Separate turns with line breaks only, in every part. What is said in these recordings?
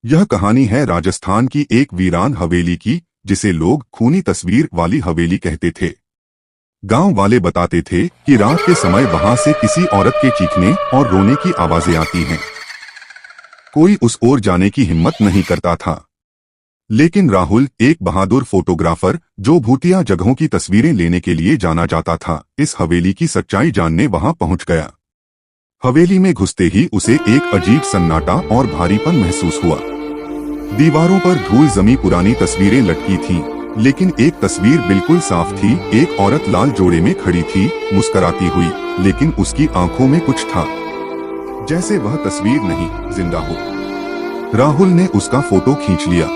यह कहानी है राजस्थान की एक वीरान हवेली की, जिसे लोग खूनी तस्वीर वाली हवेली कहते थे। गांव वाले बताते थे कि रात के समय वहां से किसी औरत के चीखने और रोने की आवाजें आती हैं। कोई उस ओर जाने की हिम्मत नहीं करता था। लेकिन राहुल, एक बहादुर फोटोग्राफर जो भूतिया जगहों की तस्वीरें लेने के लिए जाना जाता था, इस हवेली की सच्चाई जानने वहां पहुंच गया। हवेली में घुसते ही उसे एक अजीब सन्नाटा और भारीपन महसूस हुआ। दीवारों पर धूल जमी पुरानी तस्वीरें लटकी थीं, लेकिन एक तस्वीर बिल्कुल साफ थी। एक औरत लाल जोड़े में खड़ी थी, मुस्कुराती हुई, लेकिन उसकी आंखों में कुछ था, जैसे वह तस्वीर नहीं, जिंदा हो। राहुल ने उसका फोटो खींच लिया।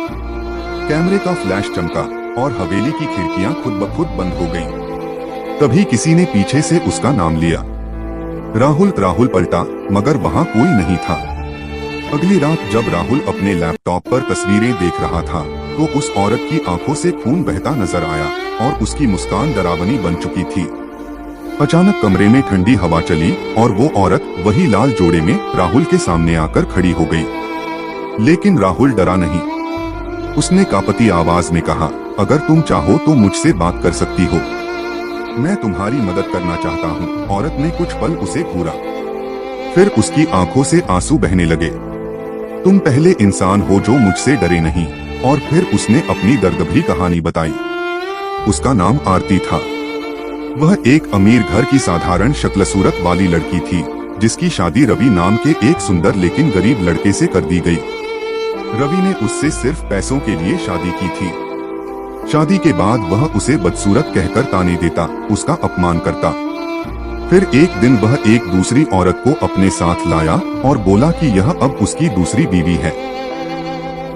कैमरे का फ्लैश चमका और हवेली की खिड़कियां खुद ब खुद बंद हो गईं। तभी किसी ने पीछे से उसका नाम लिया। राहुल पलटा, मगर वहां कोई नहीं था। अगली रात जब राहुल अपने लैपटॉप पर तस्वीरें देख रहा था, तो उस औरत की आंखों से खून बहता नजर आया और उसकी मुस्कान डरावनी बन चुकी थी। अचानक कमरे में ठंडी हवा चली और वो औरत वही लाल जोड़े में राहुल के सामने आकर खड़ी हो गई। लेकिन राहुल डरा नहीं। उसने कांपती आवाज में कहा, अगर तुम चाहो तो मुझसे बात कर सकती हो, मैं तुम्हारी मदद करना चाहता हूँ। औरत ने कुछ पल उसे घूरा, फिर उसकी आंखों से आंसू बहने लगे। तुम पहले इंसान हो जो मुझसे डरे नहीं। और फिर उसने अपनी दर्दभरी कहानी बताई। उसका नाम आरती था। वह एक अमीर घर की साधारण शक्ल सूरत वाली लड़की थी, जिसकी शादी रवि नाम के एक सुंदर लेकिन गरीब लड़के से कर दी गई। रवि ने उससे सिर्फ पैसों के लिए शादी की थी। शादी के बाद वह उसे बदसूरत कहकर ताने देता, उसका अपमान करता। फिर एक दिन वह एक दूसरी औरत को अपने साथ लाया और बोला कि यह अब उसकी दूसरी बीवी है।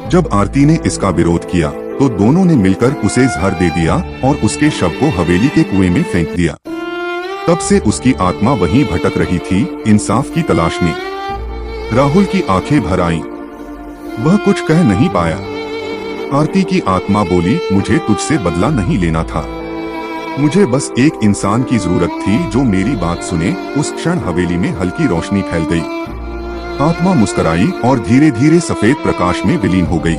जब आरती ने इसका विरोध किया, तो दोनों ने मिलकर उसे जहर दे दिया और उसके शव को हवेली के कुएं में फेंक दिया। तब से उसकी आत्मा वहीं भटक रही थी, इंसाफ की तलाश में। राहुल की आंखें भर आईं। वह कुछ कह नहीं पाया। आरती की आत्मा बोली, मुझे तुझसे बदला नहीं लेना था, मुझे बस एक इंसान की जरूरत थी जो मेरी बात सुने। उस क्षण हवेली में हल्की रोशनी फैल गई। आत्मा मुस्कुराई और धीरे धीरे सफेद प्रकाश में विलीन हो गई।